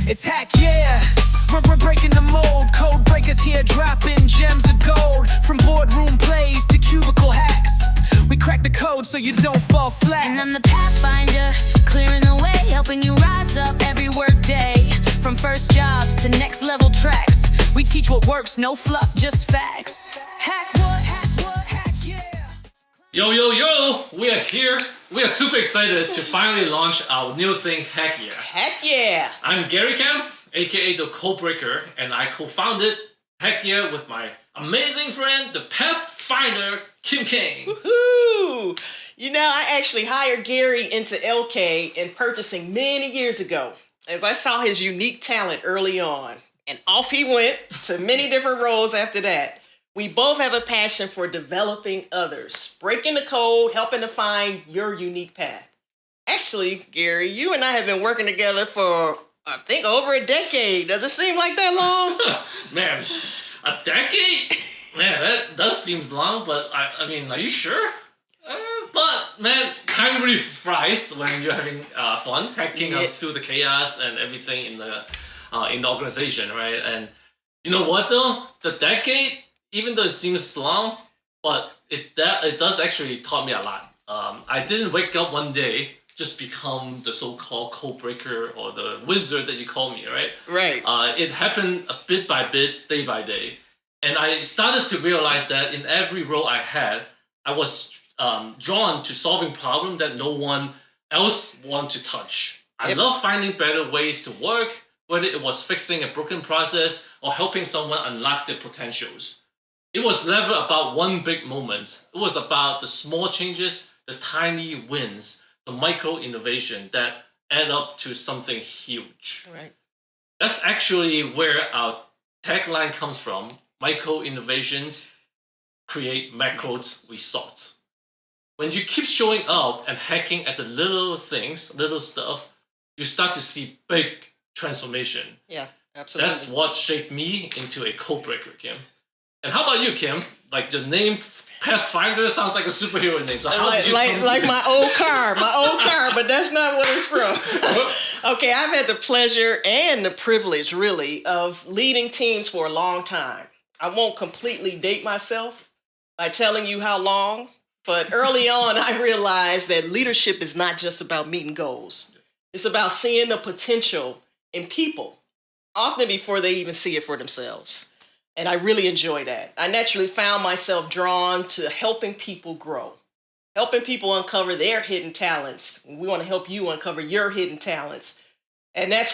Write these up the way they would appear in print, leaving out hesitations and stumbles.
It's Hack Yeah. We're breaking the mold. Code breakers here, dropping gems of gold. From boardroom plays to cubicle hacks, we crack the code so you don't fall flat. And I'm the Pathfinder, clearing the way, helping you rise up every work day. From first jobs to next level tracks, we teach what works, no fluff, just facts. Hack what, hack yeah. Yo, yo, yo! We are here. We are super excited to finally launch our new thing, Hack Yea. Heck yeah! I'm Gary Cam, aka the Codebreaker, and I co-founded Hack Yea with my amazing friend, the Pathfinder, Kim Kane. Woohoo! You know, I actually hired Gary into LK in purchasing many years ago, as I saw his unique talent early on. And off he went to many different roles after that. We both have a passion for developing others, breaking the code, helping to find your unique path. Actually, Gary, you and I have been working together for, I think, over a decade. Does it seem like that long? Man, a decade? Man, that does seem long, but I mean, are you sure? But man, time really flies when you're having fun, hacking through the chaos and everything in the organization, right? And you know what though? The decade, even though it seems long, but it does actually taught me a lot. I didn't wake up one day just become the so-called code breaker or the wizard that you call me, right? Right. It happened a bit by bit, day by day. And I started to realize that in every role I had, I was drawn to solving problems that no one else wanted to touch. I love finding better ways to work, whether it was fixing a broken process or helping someone unlock their potentials. It was never about one big moment. It was about the small changes, the tiny wins, the micro innovation that add up to something huge. Right. That's actually where our tagline comes from. Micro innovations create macro results. When you keep showing up and hacking at the little things, little stuff, you start to see big transformation. Yeah, absolutely. That's what shaped me into a code breaker, Kim. And how about you, Kim? Like the name Pathfinder sounds like a superhero name. So how did you like my old car, but that's not what it's from. Okay, I've had the pleasure and the privilege, really, of leading teams for a long time. I won't completely date myself by telling you how long, but early on, I realized that leadership is not just about meeting goals. It's about seeing the potential in people, often before they even see it for themselves. And I really enjoy that. I naturally found myself drawn to helping people grow, helping people uncover their hidden talents. We want to help you uncover your hidden talents. And that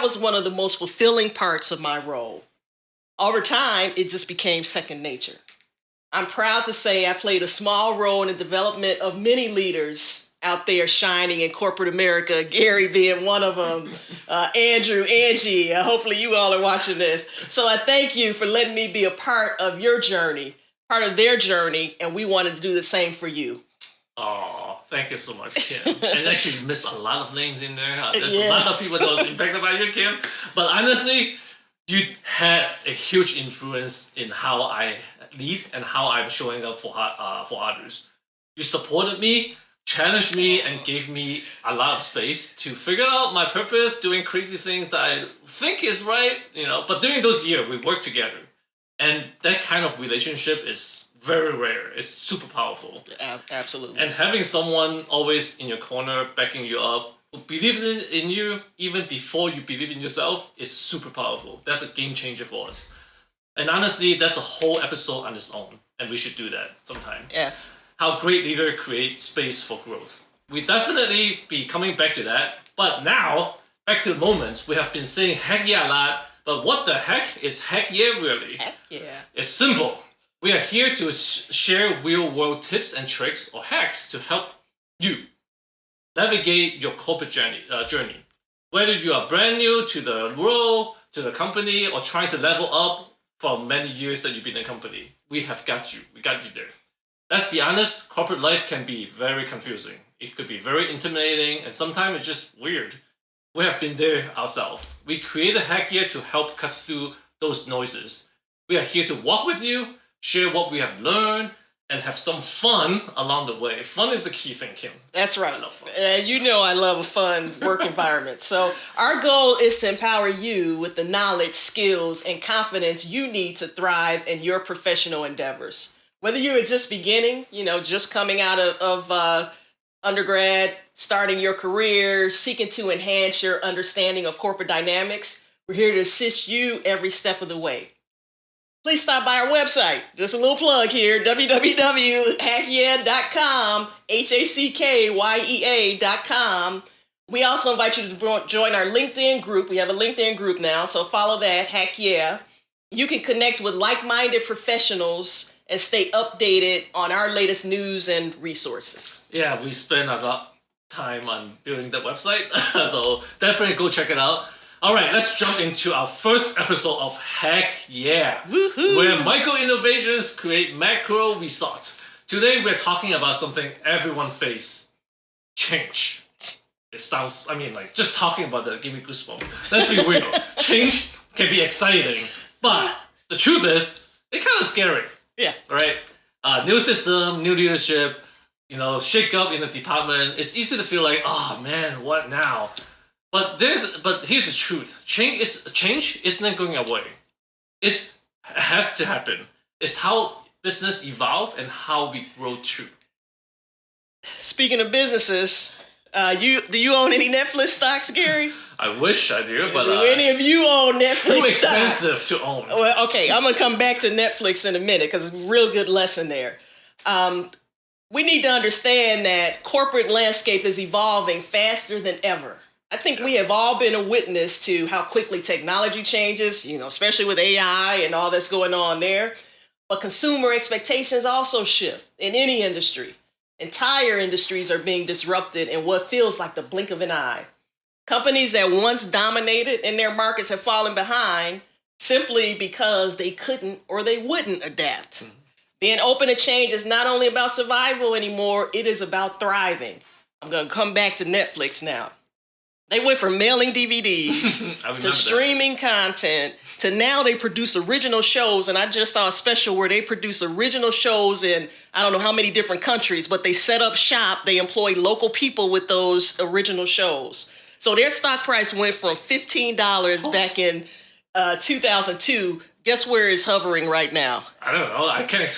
was one of the most fulfilling parts of my role. Over time, it just became second nature. I'm proud to say I played a small role in the development of many leaders out there shining in corporate America, Gary being one of them, Andrew, Angie, hopefully you all are watching this. So I thank you for letting me be a part of your journey, part of their journey, and we wanted to do the same for you. Oh, thank you so much, Kim. And actually you missed a lot of names in there. There's a lot of people that was impacted by you, Kim. But honestly, you had a huge influence in how I lead and how I'm showing up for others. You supported me, challenged me, and gave me a lot of space to figure out my purpose, doing crazy things that I think is right, But during those years, we worked together. And that kind of relationship is very rare. It's super powerful. Absolutely. And having someone always in your corner, backing you up, who believes in you even before you believe in yourself is super powerful. That's a game changer for us. And honestly, that's a whole episode on its own. And we should do that sometime. Yes. How great leaders create space for growth. We definitely be coming back to that. But now, back to the moments. We have been saying heck yeah a lot, but what the heck is Hack Yea really? Heck yeah. It's simple. We are here to share real-world tips and tricks or hacks to help you navigate your corporate journey. Whether you are brand new to the role, to the company, or trying to level up from many years that you've been in a company, we have got you. We got you there. Let's be honest, corporate life can be very confusing. It could be very intimidating, and sometimes it's just weird. We have been there ourselves. We created Hack Yea to help cut through those noises. We are here to walk with you, share what we have learned, and have some fun along the way. Fun is the key thing, Kim. That's right. I love fun. And you know I love a fun work environment. So our goal is to empower you with the knowledge, skills, and confidence you need to thrive in your professional endeavors. Whether you are just beginning, just coming out of undergrad, starting your career, seeking to enhance your understanding of corporate dynamics, we're here to assist you every step of the way. Please stop by our website. Just a little plug here, www.hackyea.com, HACKYEA.com. We also invite you to join our LinkedIn group. We have a LinkedIn group now, so follow that, Hack Yea. You can connect with like-minded professionals and stay updated on our latest news and resources. Yeah, we spend a lot of time on building the website, so definitely go check it out. All right, let's jump into our first episode of Hack Yea, where micro innovations create macro results. Today, we're talking about something everyone faces: change. It sounds, just talking about that, give me goosebumps. Let's be real. Change can be exciting, but the truth is, it's kind of scary. Yeah. Right? New system, new leadership, shake up in the department. It's easy to feel like, oh man, what now? But here's the truth. Change isn't going away. It has to happen. It's how business evolve and how we grow too. Speaking of businesses, do you own any Netflix stocks, Gary? I wish I do, but do any of you own Netflix too stocks? expensive to own. Well, okay, I'm gonna come back to Netflix in a minute because it's a real good lesson there. We need to understand that corporate landscape is evolving faster than ever. I think we have all been a witness to how quickly technology changes, especially with AI and all that's going on there. But consumer expectations also shift in any industry. Entire industries are being disrupted in what feels like the blink of an eye. Companies that once dominated in their markets have fallen behind simply because they couldn't or they wouldn't adapt. Mm-hmm. Being open to change is not only about survival anymore, it is about thriving. I'm going to come back to Netflix now. They went from mailing DVDs to streaming content to now they produce original shows. And I just saw a special where they produce original shows in I don't know how many different countries, but they set up shop. They employ local people with those original shows. So their stock price went from $15 back in 2002. Guess where it's hovering right now? I don't know. I can't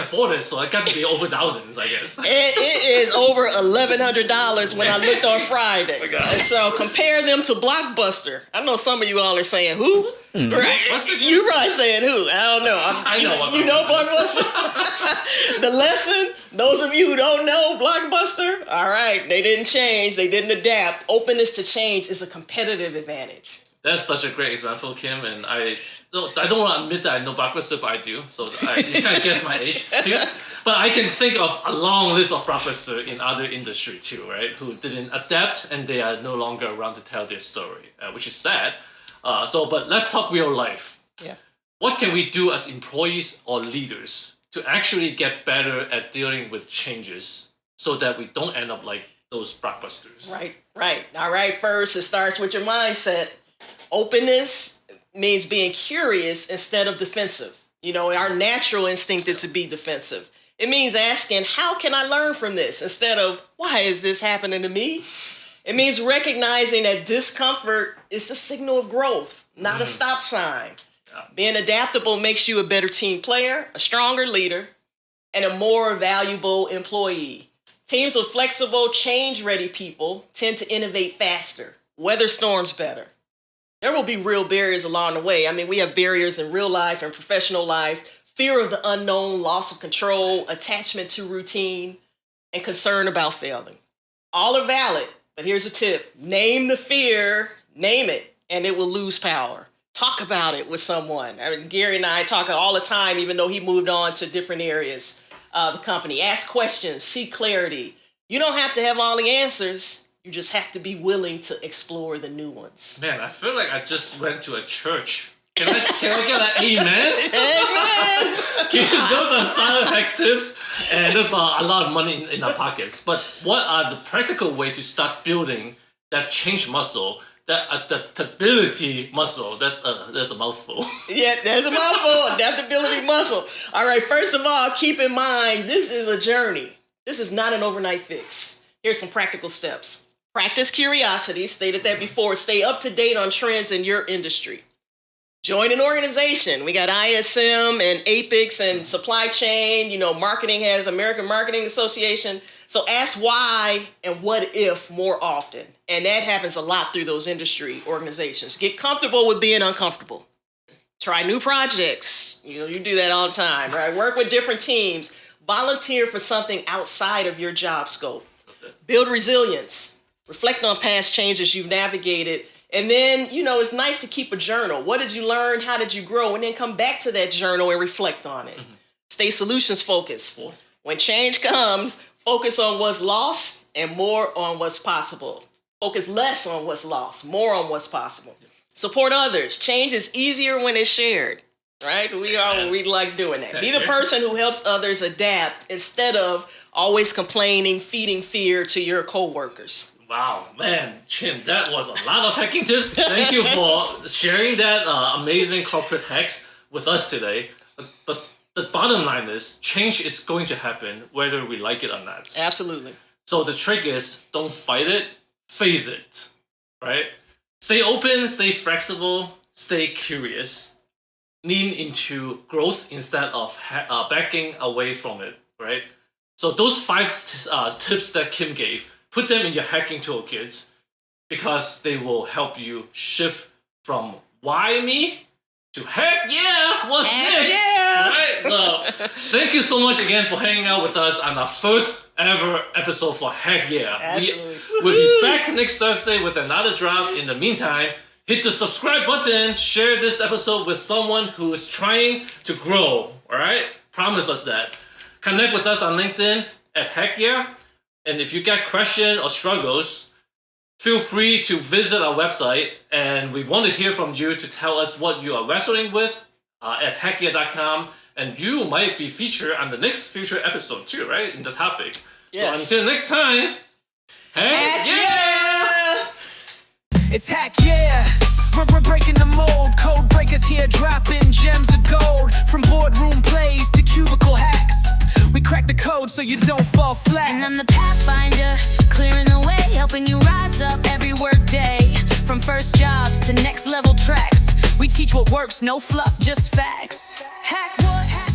afford it, so it got to be over thousands, I guess. It is over $1,100 when I looked on Friday. Oh my God. And so compare them to Blockbuster. I know some of you all are saying who? Right? You're probably saying who? I don't know. I know what you know Blockbuster. The lesson, those of you who don't know Blockbuster, all right, they didn't change. They didn't adapt. Openness to change is a competitive advantage. That's such a great example, Kim, and I don't want to admit that I know Blockbuster, but I do. So you kind of guess my age too. But I can think of a long list of Blockbuster in other industry too, right? Who didn't adapt and they are no longer around to tell their story, which is sad. But let's talk real life. Yeah. What can we do as employees or leaders to actually get better at dealing with changes so that we don't end up like those Blockbusters? Right. All right. First, it starts with your mindset. Openness means being curious instead of defensive. Our natural instinct is to be defensive. It means asking, how can I learn from this? Instead of, why is this happening to me? It means recognizing that discomfort is a signal of growth, not a stop sign. Yeah. Being adaptable makes you a better team player, a stronger leader, and a more valuable employee. Teams with flexible, change-ready people tend to innovate faster, weather storms better. There will be real barriers along the way. We have barriers in real life and professional life, fear of the unknown, loss of control, attachment to routine, and concern about failing. All are valid, but here's a tip. Name the fear, name it, and it will lose power. Talk about it with someone. Gary and I talk all the time, even though he moved on to different areas of the company. Ask questions, seek clarity. You don't have to have all the answers. You just have to be willing to explore the new ones. Man, I feel like I just went to a church. Can I get an amen? Amen! Those are silent hacks tips, and there's a lot of money in our pockets. But what are the practical way to start building that change muscle that adaptability muscle. That's a mouthful. Yeah, there's a mouthful, adaptability muscle. All right, first of all, keep in mind, this is a journey. This is not an overnight fix. Here's some practical steps. Practice curiosity, stated that before. Stay up to date on trends in your industry. Join an organization. We got ISM and APIX and supply chain. You know, marketing has American Marketing Association. So ask why and what if more often. And that happens a lot through those industry organizations. Get comfortable with being uncomfortable. Try new projects. You know, you do that all the time, right? Work with different teams. Volunteer for something outside of your job scope. Build resilience. Reflect on past changes you've navigated. And then, you know, it's nice to keep a journal. What did you learn? How did you grow? And then come back to that journal and reflect on it. Stay solutions focused. When change comes, focus on what's lost and more on what's possible. Focus less on what's lost, more on what's possible. Support others. Change is easier when it's shared, right? We like doing that. Be the person who helps others adapt instead of always complaining, feeding fear to your coworkers. Wow, man, Chin, that was a lot of hacking tips. Thank you for sharing that amazing corporate hacks with us today. But the bottom line is, change is going to happen whether we like it or not. Absolutely. So the trick is, don't fight it, face it, right? Stay open, stay flexible, stay curious. Lean into growth instead of backing away from it, right? So those 5 tips that Kim gave, put them in your hacking toolkits because they will help you shift from why me to heck yeah, what's next? Yeah. Right? So thank you so much again for hanging out with us on our first ever episode for Hack Yeah. Absolutely. We'll be back next Thursday with another drop. In the meantime, hit the subscribe button, share this episode with someone who is trying to grow, all right? Promise us that. Connect with us on LinkedIn at Hack Yeah. And if you got questions or struggles, feel free to visit our website. And we want to hear from you to tell us what you are wrestling with at hackyear.com. And you might be featured on the next future episode too, right? In the topic. Yes. So until next time, Hack Yeah! It's Hack Yeah. We're breaking the mold. Code breakers here dropping gems of gold. From boardroom plays to cubicle hacks. We crack the code so you don't fall flat. And I'm the Pathfinder, clearing the way, helping you rise up every work day. From first jobs to next level tracks, we teach what works, no fluff, just facts. Hack what?